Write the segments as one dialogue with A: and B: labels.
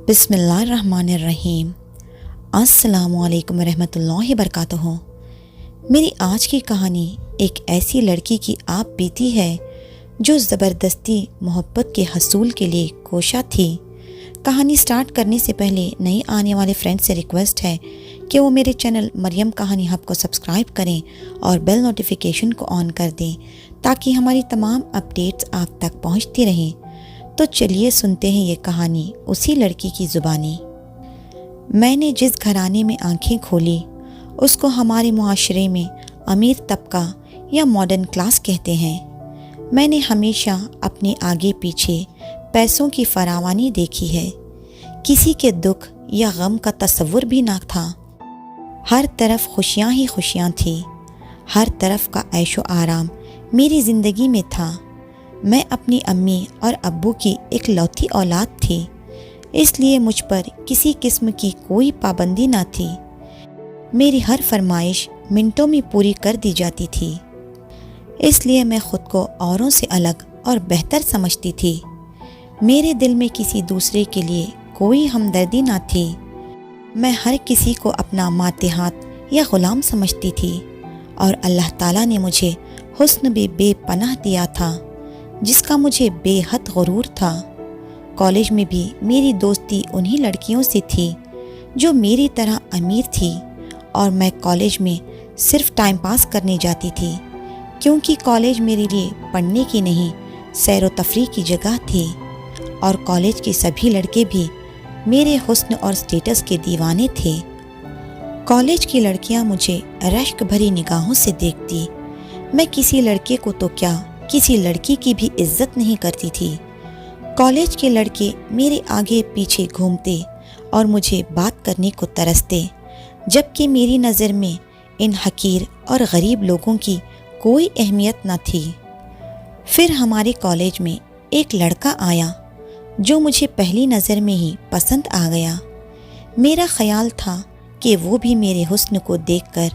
A: بسم اللہ الرحمن الرحیم۔ السلام علیکم ورحمۃ اللہ وبرکاتہ۔ میری آج کی کہانی ایک ایسی لڑکی کی آپ بیتی ہے جو زبردستی محبت کے حصول کے لیے کوشاں تھی۔ کہانی سٹارٹ کرنے سے پہلے نئے آنے والے فرینڈ سے ریکویسٹ ہے کہ وہ میرے چینل مریم کہانی ہب کو سبسکرائب کریں اور بیل نوٹیفیکیشن کو آن کر دیں تاکہ ہماری تمام اپڈیٹس آپ تک پہنچتی رہیں۔ تو چلیے سنتے ہیں یہ کہانی اسی لڑکی کی زبانی۔ میں نے جس گھرانے میں آنکھیں کھولی اس کو ہمارے معاشرے میں امیر طبقہ یا ماڈرن کلاس کہتے ہیں۔ میں نے ہمیشہ اپنے آگے پیچھے پیسوں کی فراوانی دیکھی ہے، کسی کے دکھ یا غم کا تصور بھی نہ تھا۔ ہر طرف خوشیاں ہی خوشیاں تھیں، ہر طرف کا عیش و آرام میری زندگی میں تھا۔ میں اپنی امی اور ابو کی اکلوتی اولاد تھی، اس لیے مجھ پر کسی قسم کی کوئی پابندی نہ تھی۔ میری ہر فرمائش منٹوں میں پوری کر دی جاتی تھی، اس لیے میں خود کو اوروں سے الگ اور بہتر سمجھتی تھی۔ میرے دل میں کسی دوسرے کے لیے کوئی ہمدردی نہ تھی۔ میں ہر کسی کو اپنا ماتحت یا غلام سمجھتی تھی، اور اللہ تعالیٰ نے مجھے حسن بھی بے پناہ دیا تھا جس کا مجھے بے حد غرور تھا۔ کالج میں بھی میری دوستی انہی لڑکیوں سے تھی جو میری طرح امیر تھی، اور میں کالج میں صرف ٹائم پاس کرنے جاتی تھی، کیونکہ کالج میرے لیے پڑھنے کی نہیں سیر و تفریح کی جگہ تھی، اور کالج کے سبھی لڑکے بھی میرے حسن اور سٹیٹس کے دیوانے تھے۔ کالج کی لڑکیاں مجھے رشک بھری نگاہوں سے دیکھتی۔ میں کسی لڑکے کو تو کیا، کسی لڑکی کی بھی عزت نہیں کرتی تھی۔ کالج کے لڑکے میرے آگے پیچھے گھومتے اور مجھے بات کرنے کو ترستے، جبکہ میری نظر میں ان حقیر اور غریب لوگوں کی کوئی اہمیت نہ تھی۔ پھر ہمارے کالج میں ایک لڑکا آیا جو مجھے پہلی نظر میں ہی پسند آ گیا۔ میرا خیال تھا کہ وہ بھی میرے حسن کو دیکھ کر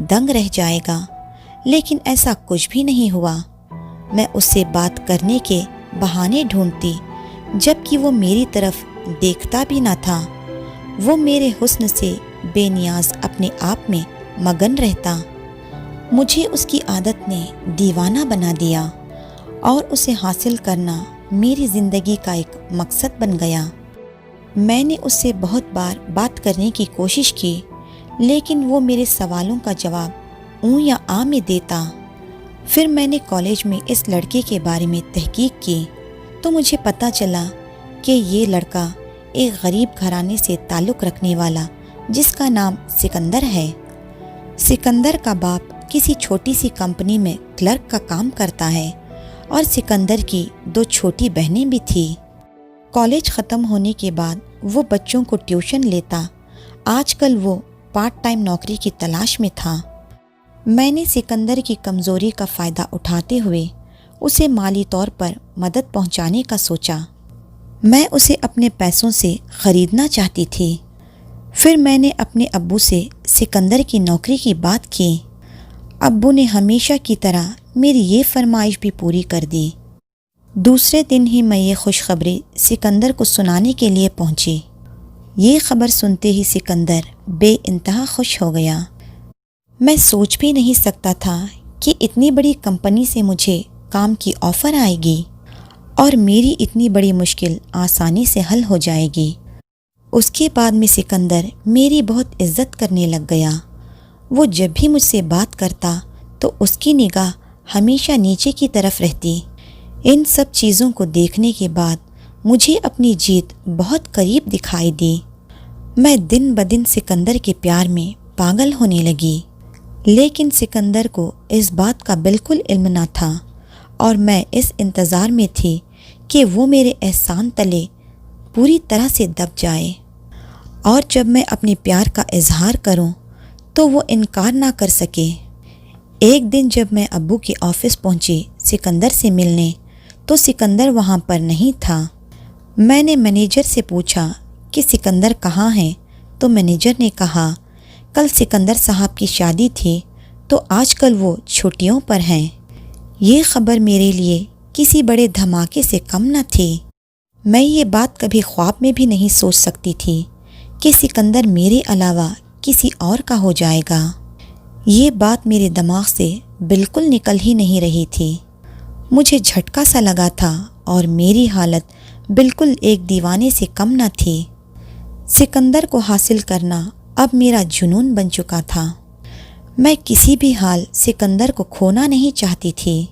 A: دنگ رہ جائے گا، لیکن ایسا کچھ بھی نہیں ہوا۔ میں اس سے بات کرنے کے بہانے ڈھونڈتی، جبکہ وہ میری طرف دیکھتا بھی نہ تھا۔ وہ میرے حسن سے بے نیاز اپنے آپ میں مگن رہتا۔ مجھے اس کی عادت نے دیوانہ بنا دیا، اور اسے حاصل کرنا میری زندگی کا ایک مقصد بن گیا۔ میں نے اس سے بہت بار بات کرنے کی کوشش کی، لیکن وہ میرے سوالوں کا جواب اوں یا آ میں دیتا۔ پھر میں نے کالج میں اس لڑکے کے بارے میں تحقیق کی تو مجھے پتہ چلا کہ یہ لڑکا ایک غریب گھرانے سے تعلق رکھنے والا جس کا نام سکندر ہے۔ سکندر کا باپ کسی چھوٹی سی کمپنی میں کلرک کا کام کرتا ہے، اور سکندر کی 2 چھوٹی بہنیں بھی تھیں۔ کالج ختم ہونے کے بعد وہ بچوں کو ٹیوشن لیتا۔ آج کل وہ پارٹ ٹائم نوکری کی تلاش میں تھا۔ میں نے سکندر کی کمزوری کا فائدہ اٹھاتے ہوئے اسے مالی طور پر مدد پہنچانے کا سوچا۔ میں اسے اپنے پیسوں سے خریدنا چاہتی تھی۔ پھر میں نے اپنے ابو سے سکندر کی نوکری کی بات کی۔ ابو نے ہمیشہ کی طرح میری یہ فرمائش بھی پوری کر دی۔ دوسرے دن ہی میں یہ خوشخبری سکندر کو سنانے کے لیے پہنچی۔ یہ خبر سنتے ہی سکندر بے انتہا خوش ہو گیا۔ میں سوچ بھی نہیں سکتا تھا کہ اتنی بڑی کمپنی سے مجھے کام کی آفر آئے گی، اور میری اتنی بڑی مشکل آسانی سے حل ہو جائے گی۔ اس کے بعد میں سکندر میری بہت عزت کرنے لگ گیا۔ وہ جب بھی مجھ سے بات کرتا تو اس کی نگاہ ہمیشہ نیچے کی طرف رہتی۔ ان سب چیزوں کو دیکھنے کے بعد مجھے اپنی جیت بہت قریب دکھائی دی۔ میں دن بدن سکندر کے پیار میں پاگل ہونے لگی، لیکن سکندر کو اس بات کا بالکل علم نہ تھا، اور میں اس انتظار میں تھی کہ وہ میرے احسان تلے پوری طرح سے دب جائے، اور جب میں اپنے پیار کا اظہار کروں تو وہ انکار نہ کر سکے۔ ایک دن جب میں ابو کے آفس پہنچی سکندر سے ملنے، تو سکندر وہاں پر نہیں تھا۔ میں نے مینیجر سے پوچھا کہ سکندر کہاں ہے، تو مینیجر نے کہا کل سکندر صاحب کی شادی تھی تو آج کل وہ چھٹیوں پر ہیں۔ یہ خبر میرے لیے کسی بڑے دھماکے سے کم نہ تھی۔ میں یہ بات کبھی خواب میں بھی نہیں سوچ سکتی تھی کہ سکندر میرے علاوہ کسی اور کا ہو جائے گا۔ یہ بات میرے دماغ سے بالکل نکل ہی نہیں رہی تھی۔ مجھے جھٹکا سا لگا تھا اور میری حالت بالکل ایک دیوانے سے کم نہ تھی۔ سکندر کو حاصل کرنا اب میرا جنون بن چکا تھا۔ میں کسی بھی حال سکندر کو کھونا نہیں چاہتی تھی۔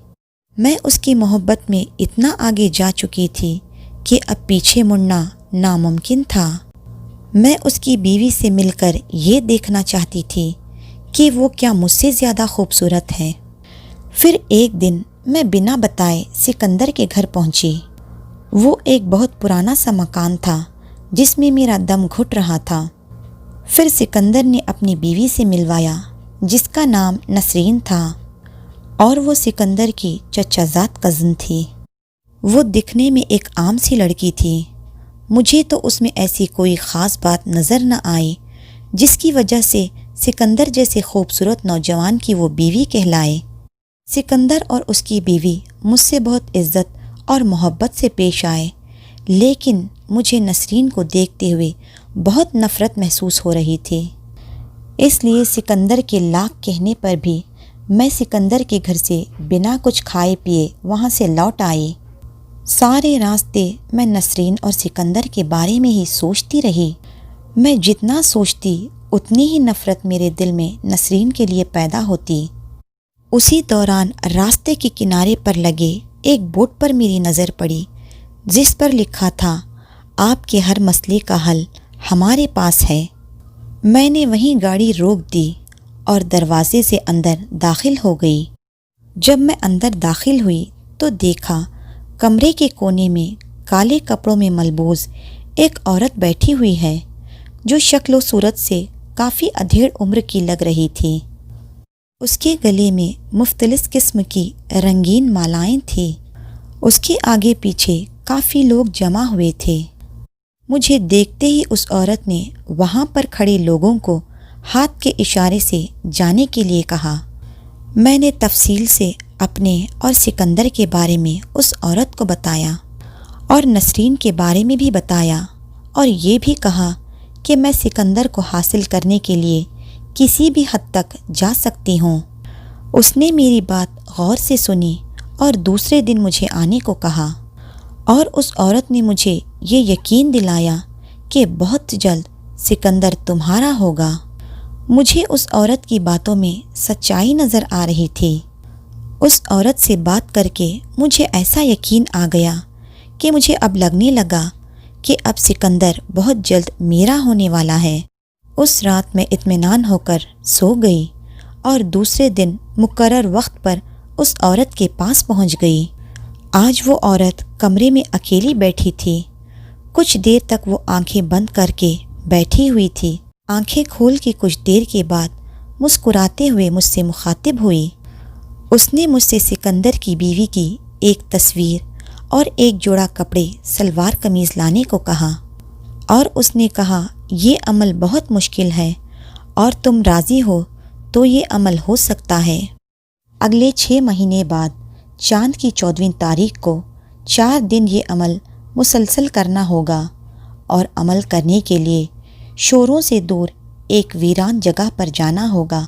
A: میں اس کی محبت میں اتنا آگے جا چکی تھی کہ اب پیچھے مڑنا ناممکن تھا۔ میں اس کی بیوی سے مل کر یہ دیکھنا چاہتی تھی کہ وہ کیا مجھ سے زیادہ خوبصورت ہے۔ پھر ایک دن میں بنا بتائے سکندر کے گھر پہنچی۔ وہ ایک بہت پرانا سا مکان تھا جس میں میرا دم گھٹ رہا تھا۔ پھر سکندر نے اپنی بیوی سے ملوایا جس کا نام نسرین تھا اور وہ سکندر کی چچا زاد کزن تھی۔ وہ دکھنے میں ایک عام سی لڑکی تھی۔ مجھے تو اس میں ایسی کوئی خاص بات نظر نہ آئی جس کی وجہ سے سکندر جیسے خوبصورت نوجوان کی وہ بیوی کہلائے۔ سکندر اور اس کی بیوی مجھ سے بہت عزت اور محبت سے پیش آئے، لیکن مجھے نسرین کو دیکھتے ہوئے بہت نفرت محسوس ہو رہی تھی۔ اس لیے سکندر کے لاکھ کہنے پر بھی میں سکندر کے گھر سے بنا کچھ کھائے پیے وہاں سے لوٹ آئی۔ سارے راستے میں نسرین اور سکندر کے بارے میں ہی سوچتی رہی۔ میں جتنا سوچتی اتنی ہی نفرت میرے دل میں نسرین کے لیے پیدا ہوتی۔ اسی دوران راستے کے کنارے پر لگے ایک بورڈ پر میری نظر پڑی جس پر لکھا تھا، آپ کے ہر مسئلے کا حل ہمارے پاس ہے۔ میں نے وہیں گاڑی روک دی اور دروازے سے اندر داخل ہو گئی۔ جب میں اندر داخل ہوئی تو دیکھا کمرے کے کونے میں کالے کپڑوں میں ملبوس ایک عورت بیٹھی ہوئی ہے جو شکل و صورت سے کافی ادھیڑ عمر کی لگ رہی تھی۔ اس کے گلے میں مختلف قسم کی رنگین مالائیں تھیں۔ اس کے آگے پیچھے کافی لوگ جمع ہوئے تھے۔ مجھے دیکھتے ہی اس عورت نے وہاں پر کھڑے لوگوں کو ہاتھ کے اشارے سے جانے کے لیے کہا۔ میں نے تفصیل سے اپنے اور سکندر کے بارے میں اس عورت کو بتایا اور نسرین کے بارے میں بھی بتایا، اور یہ بھی کہا کہ میں سکندر کو حاصل کرنے کے لیے کسی بھی حد تک جا سکتی ہوں۔ اس نے میری بات غور سے سنی اور دوسرے دن مجھے آنے کو کہا، اور اس عورت نے مجھے یہ یقین دلایا کہ بہت جلد سکندر تمہارا ہوگا۔ مجھے اس عورت کی باتوں میں سچائی نظر آ رہی تھی۔ اس عورت سے بات کر کے مجھے ایسا یقین آ گیا کہ مجھے اب لگنے لگا کہ اب سکندر بہت جلد میرا ہونے والا ہے۔ اس رات میں اطمینان ہو کر سو گئی اور دوسرے دن مقرر وقت پر اس عورت کے پاس پہنچ گئی۔ آج وہ عورت کمرے میں اکیلی بیٹھی تھی۔ کچھ دیر تک وہ آنکھیں بند کر کے بیٹھی ہوئی تھی۔ آنکھیں کھول کے کچھ دیر کے بعد مسکراتے ہوئے مجھ سے مخاطب ہوئی۔ اس نے مجھ سے سکندر کی بیوی کی ایک تصویر اور ایک جوڑا کپڑے سلوار قمیض لانے کو کہا، اور اس نے کہا یہ عمل بہت مشکل ہے اور تم راضی ہو تو یہ عمل ہو سکتا ہے۔ اگلے 6 مہینے بعد چاند کی 14ویں تاریخ کو 4 دن یہ عمل مسلسل کرنا ہوگا، اور عمل کرنے کے لیے شوروں سے دور ایک ویران جگہ پر جانا ہوگا۔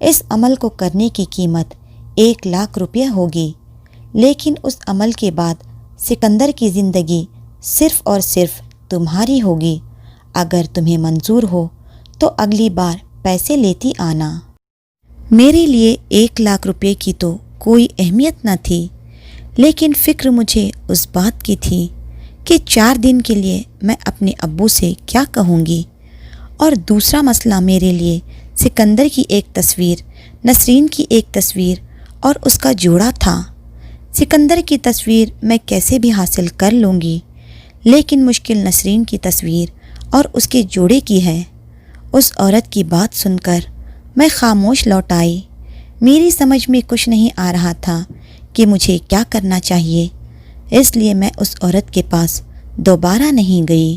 A: اس عمل کو کرنے کی قیمت 1 لاکھ روپے ہوگی، لیکن اس عمل کے بعد سکندر کی زندگی صرف اور صرف تمہاری ہوگی۔ اگر تمہیں منظور ہو تو اگلی بار پیسے لیتی آنا۔ میرے لیے 1 لاکھ روپے کی تو کوئی اہمیت نہ تھی، لیکن فکر مجھے اس بات کی تھی کہ 4 دن کے لیے میں اپنے ابو سے کیا کہوں گی، اور دوسرا مسئلہ میرے لیے سکندر کی ایک تصویر، نسرین کی ایک تصویر اور اس کا جوڑا تھا۔ سکندر کی تصویر میں کیسے بھی حاصل کر لوں گی، لیکن مشکل نسرین کی تصویر اور اس کے جوڑے کی ہے۔ اس عورت کی بات سن کر میں خاموش لوٹ آئی۔ میری سمجھ میں کچھ نہیں آ رہا تھا کہ مجھے کیا کرنا چاہیے، اس لیے میں اس عورت کے پاس دوبارہ نہیں گئی۔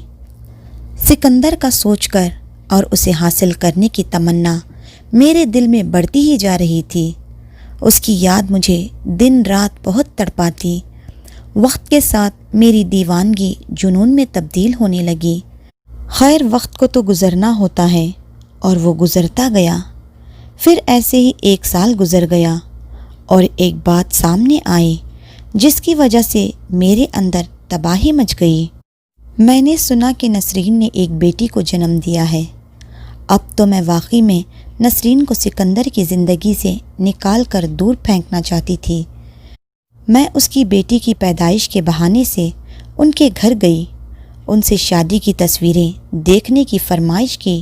A: سکندر کا سوچ کر اور اسے حاصل کرنے کی تمنا میرے دل میں بڑھتی ہی جا رہی تھی۔ اس کی یاد مجھے دن رات بہت تڑپاتی۔ وقت کے ساتھ میری دیوانگی جنون میں تبدیل ہونے لگی۔ خیر، وقت کو تو گزرنا ہوتا ہے اور وہ گزرتا گیا۔ پھر ایسے ہی 1 سال گزر گیا اور ایک بات سامنے آئی جس کی وجہ سے میرے اندر تباہی مچ گئی۔ میں نے سنا کہ نسرین نے ایک بیٹی کو جنم دیا ہے۔ اب تو میں واقعی میں نسرین کو سکندر کی زندگی سے نکال کر دور پھینکنا چاہتی تھی۔ میں اس کی بیٹی کی پیدائش کے بہانے سے ان کے گھر گئی، ان سے شادی کی تصویریں دیکھنے کی فرمائش کی۔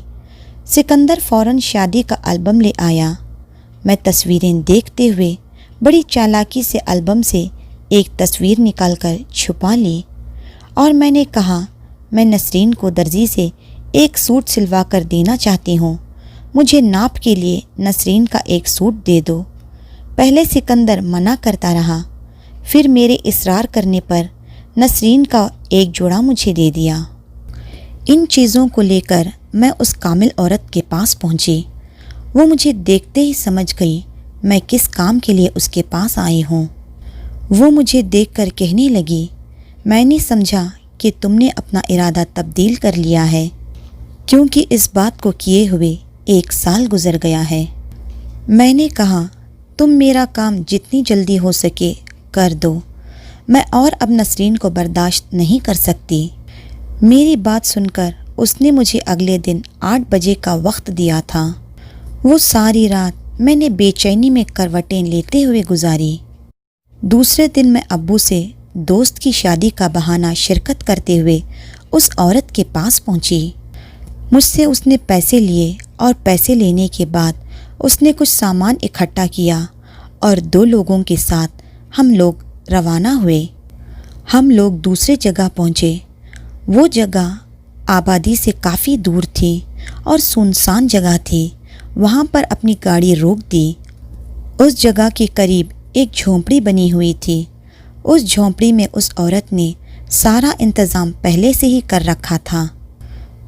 A: سکندر فوراً شادی کا البم لے آیا۔ میں تصویریں دیکھتے ہوئے بڑی چالاکی سے البم سے ایک تصویر نکال کر چھپا لی اور میں نے کہا، میں نسرین کو درزی سے ایک سوٹ سلوا کر دینا چاہتی ہوں، مجھے ناپ کے لیے نسرین کا ایک سوٹ دے دو۔ پہلے سکندر منع کرتا رہا، پھر میرے اصرار کرنے پر نسرین کا ایک جوڑا مجھے دے دیا۔ ان چیزوں کو لے کر میں اس کامل عورت کے پاس پہنچی۔ وہ مجھے دیکھتے ہی سمجھ گئی میں کس کام کے لیے اس کے پاس آئی ہوں۔ وہ مجھے دیکھ کر کہنے لگی، میں نے سمجھا کہ تم نے اپنا ارادہ تبدیل کر لیا ہے، کیونکہ اس بات کو کیے ہوئے 1 سال گزر گیا ہے۔ میں نے کہا، تم میرا کام جتنی جلدی ہو سکے کر دو، میں اور اب نسرین کو برداشت نہیں کر سکتی۔ میری بات سن کر اس نے مجھے اگلے دن 8 بجے کا وقت دیا تھا۔ وہ ساری رات میں نے بے چینی میں کروٹیں لیتے ہوئے گزاری۔ دوسرے دن میں ابو سے دوست کی شادی کا بہانہ شرکت کرتے ہوئے اس عورت کے پاس پہنچی۔ مجھ سے اس نے پیسے لیے اور پیسے لینے کے بعد اس نے کچھ سامان اکٹھا کیا اور 2 لوگوں کے ساتھ ہم لوگ روانہ ہوئے۔ ہم لوگ دوسرے جگہ پہنچے۔ وہ جگہ آبادی سے کافی دور تھی اور سنسان جگہ تھی۔ وہاں پر اپنی گاڑی روک دی۔ اس جگہ کے قریب ایک جھونپڑی بنی ہوئی تھی۔ اس جھونپڑی میں اس عورت نے سارا انتظام پہلے سے ہی کر رکھا تھا۔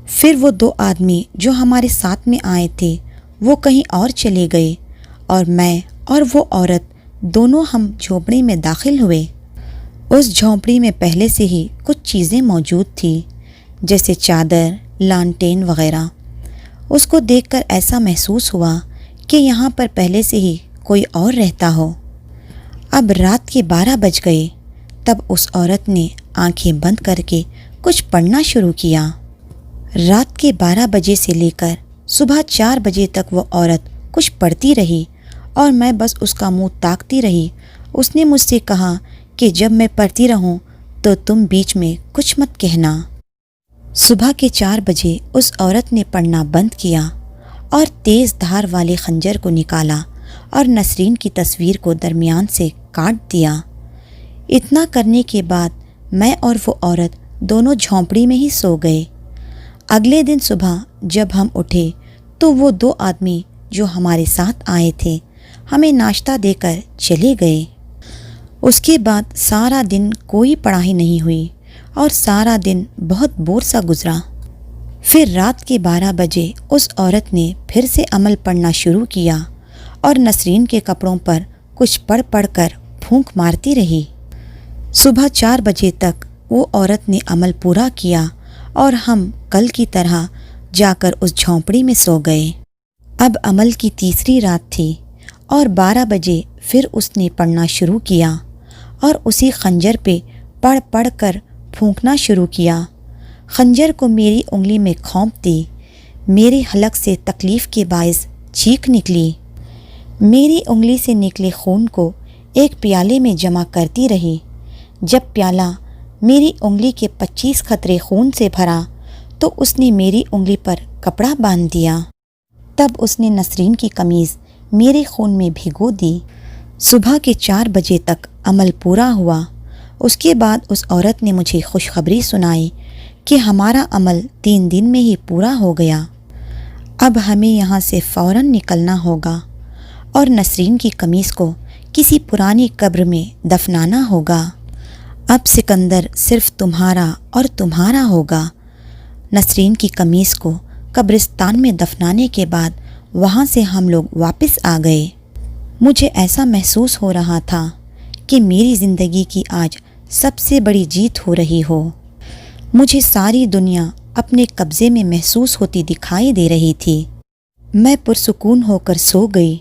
A: پھر وہ 2 آدمی جو ہمارے ساتھ میں آئے تھے وہ کہیں اور چلے گئے اور میں اور وہ عورت دونوں ہم جھونپڑی میں داخل ہوئے۔ اس جھونپڑی میں پہلے سے ہی کچھ چیزیں موجود تھیں، جیسے چادر، لانٹین وغیرہ۔ اس کو دیکھ کر ایسا محسوس ہوا کہ یہاں پر پہلے سے ہی کوئی اور رہتا ہو۔ اب رات کے 12 بج گئے۔ تب اس عورت نے آنکھیں بند کر کے کچھ پڑھنا شروع کیا۔ رات کے 12 بجے سے لے کر صبح 4 بجے تک وہ عورت کچھ پڑھتی رہی اور میں بس اس کا منہ تاکتی رہی۔ اس نے مجھ سے کہا کہ جب میں پڑھتی رہوں تو تم بیچ میں کچھ مت کہنا۔ صبح کے 4 بجے اس عورت نے پڑھنا بند کیا اور تیز دھار والے خنجر کو نکالا اور نسرین کی تصویر کو درمیان سے کاٹ دیا۔ اتنا کرنے کے بعد میں اور وہ عورت دونوں جھونپڑی میں ہی سو گئے۔ اگلے دن صبح جب ہم اٹھے تو وہ 2 آدمی جو ہمارے ساتھ آئے تھے ہمیں ناشتہ دے کر چلے گئے۔ اس کے بعد سارا دن کوئی پڑھائی نہیں ہوئی اور سارا دن بہت بور سا گزرا۔ پھر رات کے 12 بجے اس عورت نے پھر سے عمل پڑھنا شروع کیا اور نسرین کے کپڑوں پر کچھ پڑھ پڑھ کر پھونک مارتی رہی۔ صبح 4 بجے تک وہ عورت نے عمل پورا کیا اور ہم کل کی طرح جا کر اس جھونپڑی میں سو گئے۔ اب عمل کی تیسری رات تھی اور 12 بجے پھر اس نے پڑھنا شروع کیا اور اسی خنجر پہ پڑھ پڑھ کر پھونکنا شروع کیا۔ خنجر کو میری انگلی میں کھونپ دی۔ میرے حلق سے تکلیف کے باعث چیخ نکلی۔ میری انگلی سے نکلے خون کو ایک پیالے میں جمع کرتی رہی۔ جب پیالہ میری انگلی کے 25 قطرے خون سے بھرا تو اس نے میری انگلی پر کپڑا باندھ دیا۔ تب اس نے نسرین کی قمیض میرے خون میں بھگو دی۔ صبح کے 4 بجے تک عمل پورا ہوا۔ اس کے بعد اس عورت نے مجھے خوشخبری سنائی کہ ہمارا عمل 3 دن میں ہی پورا ہو گیا۔ اب ہمیں یہاں سے فوراً نکلنا ہوگا اور نسرین کی قمیض کو کسی پرانی قبر میں دفنانا ہوگا۔ اب سکندر صرف تمہارا اور تمہارا ہوگا۔ نسرین کی قمیض کو قبرستان میں دفنانے کے بعد وہاں سے ہم لوگ واپس آ گئے۔ مجھے ایسا محسوس ہو رہا تھا کہ میری زندگی کی آج سب سے بڑی جیت ہو رہی ہو۔ مجھے ساری دنیا اپنے قبضے میں محسوس ہوتی دکھائی دے رہی تھی۔ میں پرسکون ہو کر سو گئی۔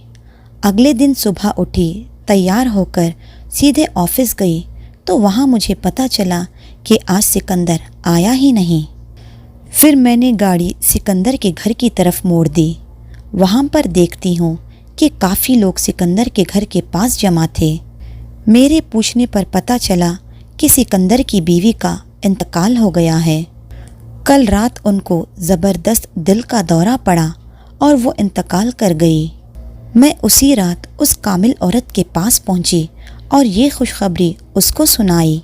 A: اگلے دن صبح اٹھی، تیار ہو کر سیدھے آفس گئی تو وہاں مجھے پتہ چلا کہ آج سکندر آیا ہی نہیں۔ پھر میں نے گاڑی سکندر کے گھر کی طرف موڑ دی۔ وہاں پر دیکھتی ہوں کہ کافی لوگ سکندر کے گھر کے پاس جمع تھے۔ میرے پوچھنے پر پتہ چلا کہ سکندر کی بیوی کا انتقال ہو گیا ہے۔ کل رات ان کو زبردست دل کا دورہ پڑا اور وہ انتقال کر گئی۔ میں اسی رات اس کامل عورت کے پاس پہنچی اور یہ خوشخبری اس کو سنائی۔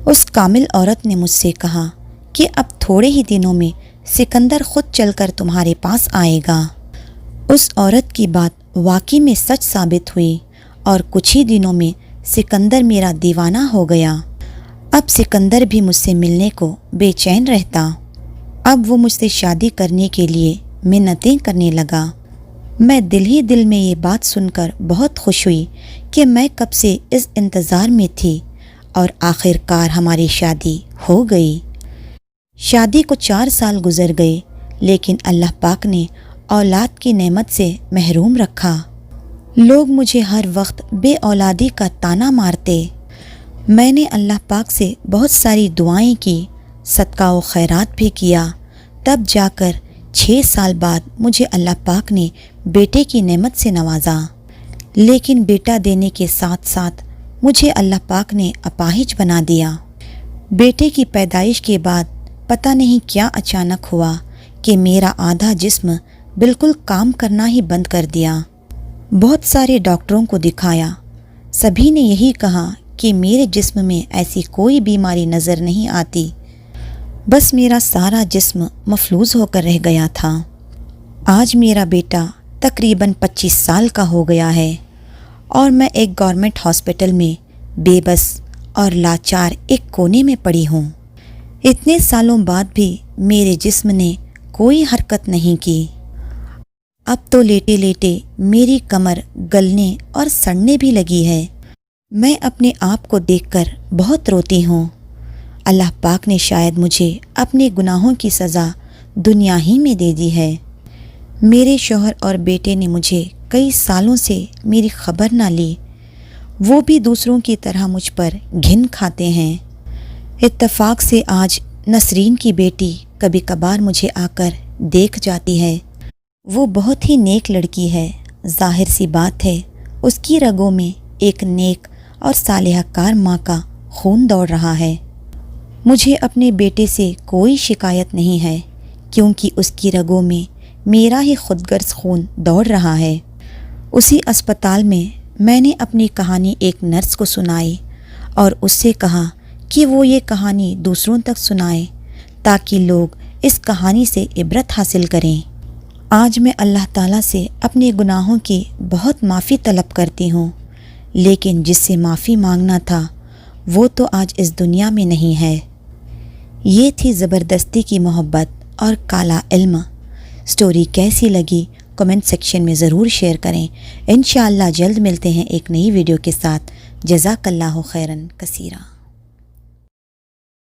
A: اس کامل عورت نے مجھ سے کہا کہ اب تھوڑے ہی دنوں میں سکندر خود چل کر تمہارے پاس آئے گا۔ اس عورت کی بات واقعی میں سچ ثابت ہوئی اور کچھ ہی دنوں میں سکندر میرا دیوانہ ہو گیا۔ اب سکندر بھی مجھ سے ملنے کو بے چین رہتا۔ اب وہ مجھ سے شادی کرنے کے لیے منتیں کرنے لگا۔ میں دل ہی دل میں یہ بات سن کر بہت خوش ہوئی کہ میں کب سے اس انتظار میں تھی اور آخر کار ہماری شادی ہو گئی۔ شادی کو 4 سال گزر گئے، لیکن اللہ پاک نے اولاد کی نعمت سے محروم رکھا۔ لوگ مجھے ہر وقت بے اولادی کا طعنہ مارتے۔ میں نے اللہ پاک سے بہت ساری دعائیں کی، صدقہ و خیرات بھی کیا، تب جا کر 6 سال بعد مجھے اللہ پاک نے بیٹے کی نعمت سے نوازا۔ لیکن بیٹا دینے کے ساتھ ساتھ مجھے اللہ پاک نے اپاہج بنا دیا۔ بیٹے کی پیدائش کے بعد پتہ نہیں کیا اچانک ہوا کہ میرا آدھا جسم بالکل کام کرنا ہی بند کر دیا۔ بہت سارے ڈاکٹروں کو دکھایا، سبھی نے یہی کہا کہ میرے جسم میں ایسی کوئی بیماری نظر نہیں آتی، بس میرا سارا جسم مفلوج ہو کر رہ گیا تھا۔ آج میرا بیٹا تقریباً 25 سال کا ہو گیا ہے اور میں ایک گورنمنٹ ہاسپٹل میں بے بس اور لاچار ایک کونے میں پڑی ہوں۔ اتنے سالوں بعد بھی میرے جسم نے کوئی حرکت نہیں کی۔ اب تو لیٹے لیٹے میری کمر گلنے اور سڑنے بھی لگی ہے۔ میں اپنے آپ کو دیکھ کر بہت روتی ہوں۔ اللہ پاک نے شاید مجھے اپنے گناہوں کی سزا دنیا ہی میں دے دی ہے۔ میرے شوہر اور بیٹے نے مجھے کئی سالوں سے میری خبر نہ لی۔ وہ بھی دوسروں کی طرح مجھ پر گھن کھاتے ہیں۔ اتفاق سے آج نسرین کی بیٹی کبھی کبھار مجھے آ کر دیکھ جاتی ہے۔ وہ بہت ہی نیک لڑکی ہے۔ ظاہر سی بات ہے اس کی رگوں میں ایک نیک اور صالحہ کار ماں کا خون دوڑ رہا ہے۔ مجھے اپنے بیٹے سے کوئی شکایت نہیں ہے کیونکہ اس کی رگوں میں میرا ہی خود غرض خون دوڑ رہا ہے۔ اسی اسپتال میں نے اپنی کہانی ایک نرس کو سنائی اور اس سے کہا کہ وہ یہ کہانی دوسروں تک سنائے تاکہ لوگ اس کہانی سے عبرت حاصل کریں۔ آج میں اللہ تعالیٰ سے اپنے گناہوں کی بہت معافی طلب کرتی ہوں، لیکن جس سے معافی مانگنا تھا وہ تو آج اس دنیا میں نہیں ہے۔ یہ تھی زبردستی کی محبت اور کالا علم۔ سٹوری کیسی لگی کمنٹ سیکشن میں ضرور شیئر کریں۔ انشاءاللہ جلد ملتے ہیں ایک نئی ویڈیو کے ساتھ۔ جزاک اللہ خیرن کثیرا۔